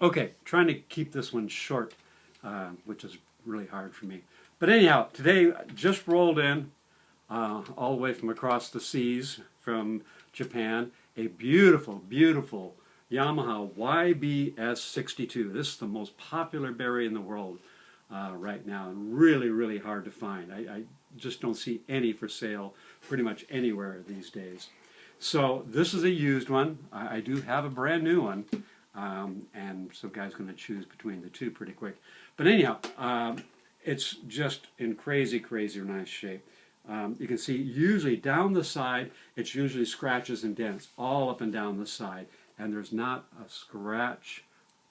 Okay, trying to keep this one short, which is really hard for me. But anyhow, today just rolled in all the way from across the seas from Japan, a beautiful, beautiful Yamaha YBS-62. This is the most popular Bari in the world right now, and really, really hard to find. I just don't see any for sale pretty much anywhere these days. So this is a used one. I do have a brand new one, and some guy's going to choose between the two pretty quick. But anyhow, it's just in crazy, crazy nice shape. You can see usually down the side, it's usually scratches and dents all up and down the side, and there's not a scratch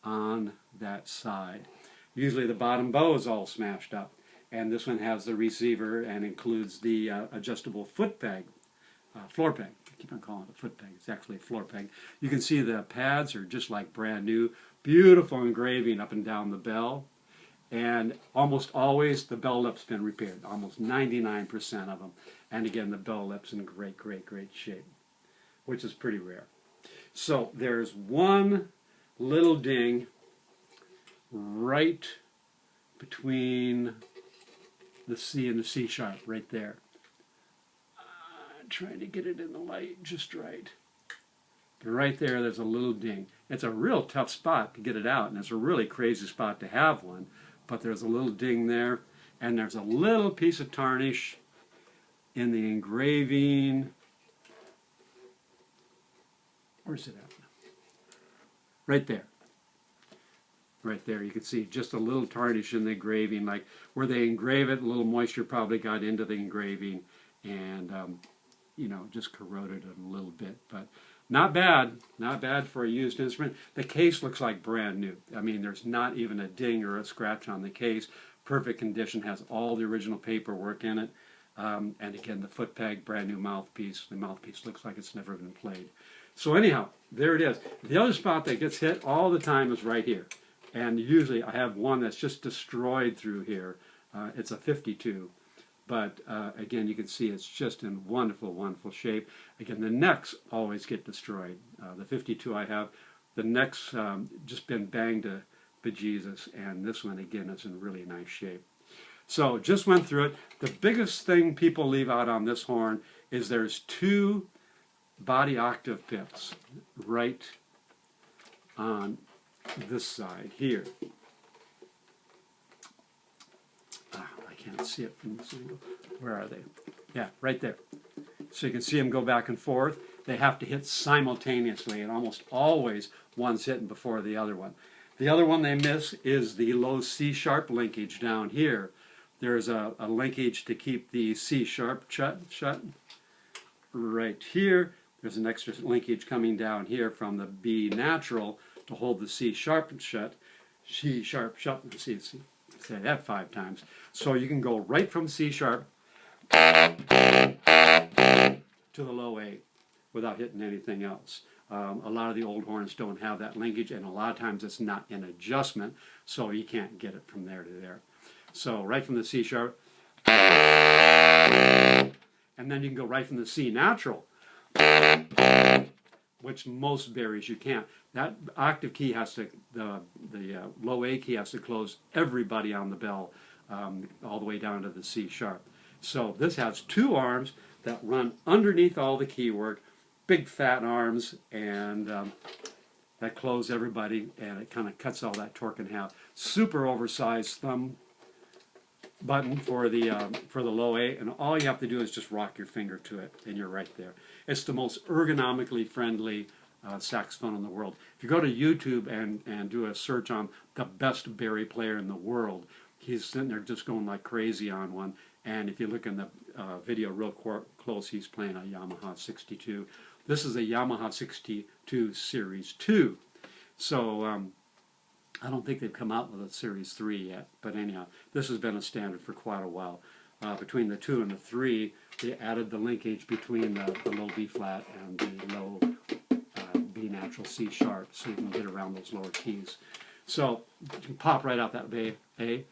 on that side. Usually the bottom bow is all smashed up, and this one has the receiver and includes the adjustable foot peg, floor peg. I keep on calling it a foot peg. It's actually a floor peg. You can see the pads are just like brand new. Beautiful engraving up and down the bell. And almost always the bell lip's been repaired, almost 99% of them. And again, the bell lip's in great, great, great shape, which is pretty rare. So there's one little ding right between the C and the C sharp, right there. Trying to get it in the light just right. But right there, there's a little ding. It's a real tough spot to get it out, and it's a really crazy spot to have one. But there's a little ding there, and there's a little piece of tarnish in the engraving. Where's it at? Right there. Right there, you can see just a little tarnish in the engraving, like where they engrave it, a little moisture probably got into the engraving, and you know, just corroded it a little bit. But not bad for a used instrument. The case looks like brand new. I mean, there's not even a ding or a scratch on the case. Perfect condition, has all the original paperwork in it. And again, the foot peg, brand new mouthpiece. The mouthpiece looks like it's never been played. So anyhow, there it is. The other spot that gets hit all the time is right here. And usually I have one that's just destroyed through here. It's a 52. But again, you can see it's just in wonderful, wonderful shape. Again, the necks always get destroyed. The 52 I have, the necks just been banged to bejesus, and this one, again, is in really nice shape. So just went through it. The biggest thing people leave out on this horn is there's two body octave pips right on this side here. I can't see it from this angle. Where are they? Yeah, right there. So you can see them go back and forth. They have to hit simultaneously, and almost always one's hitting before the other one. The other one they miss is the low C sharp linkage down here. There's a linkage to keep the C sharp shut. Right here, there's an extra linkage coming down here from the B natural to hold the C sharp shut. C sharp shut. See, say that 5 times. So you can go right from C sharp to the low A without hitting anything else. A lot of the old horns don't have that linkage, and a lot of times it's not in adjustment, so you can't get it from there to there. So right from the C sharp, and then you can go right from the C natural, which most Baris you can't. That octave key has to, the low A key has to close everybody on the bell all the way down to the C sharp. So this has 2 arms that run underneath all the keywork, big fat arms, and that close everybody, and it kind of cuts all that torque in half. Super oversized thumb button for the low A, and all you have to do is just rock your finger to it, and you're right there. It's the most ergonomically friendly saxophone in the world. If you go to YouTube and do a search on the best Bari player in the world, he's sitting there just going like crazy on one. And if you look in the video real close, he's playing a Yamaha 62. This is a Yamaha 62 Series 2. So I don't think they've come out with a Series 3 yet. But anyhow, this has been a standard for quite a while. Between the 2 and the 3, they added the linkage between the low B flat and the low B natural C sharp, so you can get around those lower keys. So you can pop right out that A.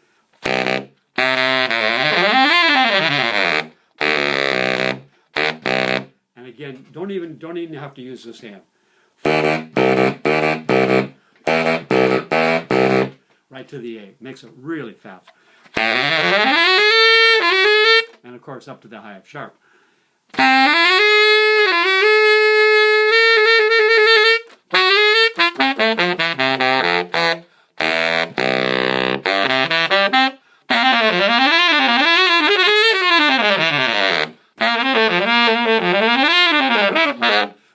And again, don't even have to use this hand. to the A. Makes it really fast. And of course up to the high F sharp.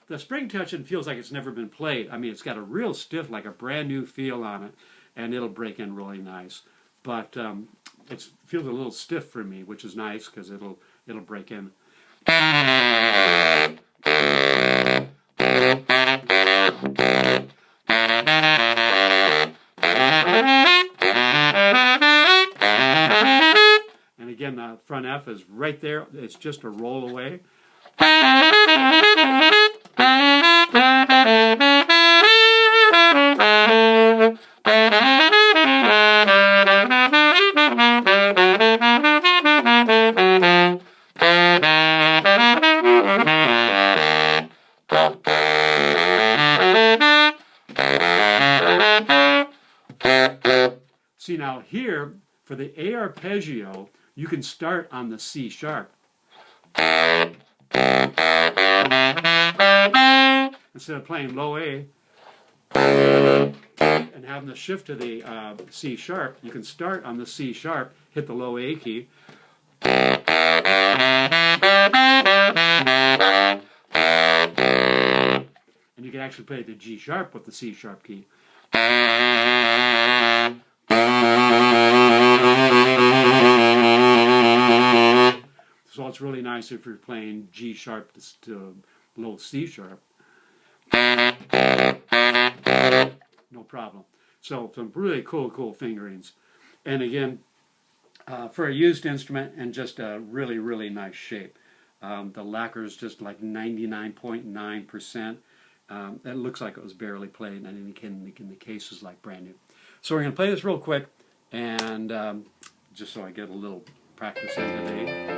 The spring tension feels like it's never been played. I mean, it's got a real stiff, like a brand new feel on it, and it'll break in really nice. But it feels a little stiff for me, which is nice because it'll break in. And again, the front F is right there. It's just a roll away. See, now here, for the A arpeggio, you can start on the C sharp. Instead of playing low A and having the shift to the C sharp, you can start on the C sharp, hit the low A key, and you can actually play the G sharp with the C sharp key. So it's really nice if you're playing G sharp to low C sharp. No problem. So some really cool fingerings. And again, for a used instrument and just a really nice shape. The lacquer is just like 99.9%. It looks like it was barely played, and in the case is like brand new. So we're going to play this real quick, and just so I get a little practice in today.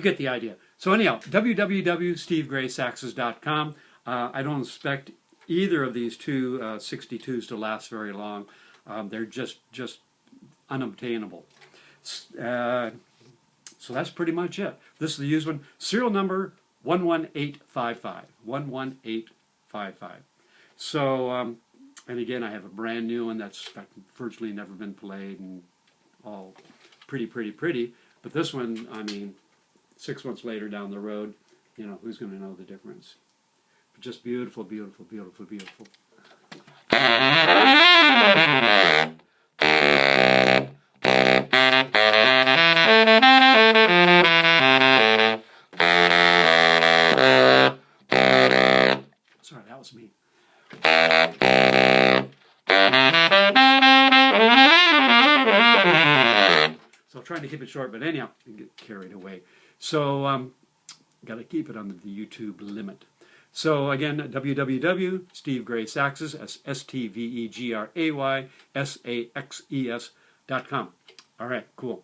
get the idea. So anyhow, www.stevegraysaxes.com. I don't expect either of these two 62s to last very long. They're just unobtainable. So that's pretty much it. This is the used one. Serial number 11855. 11855. So, and again, I have a brand new one that's virtually never been played and all pretty. But this one, I mean, 6 months later down the road, you know, who's going to know the difference? But just beautiful, beautiful, beautiful, beautiful. Sorry, that was me. So trying to keep it short, but anyhow, I get carried away. So got to keep it under the YouTube limit. So again, www.stevegraysaxes, STVEGRAYSAXES.com. All right, cool.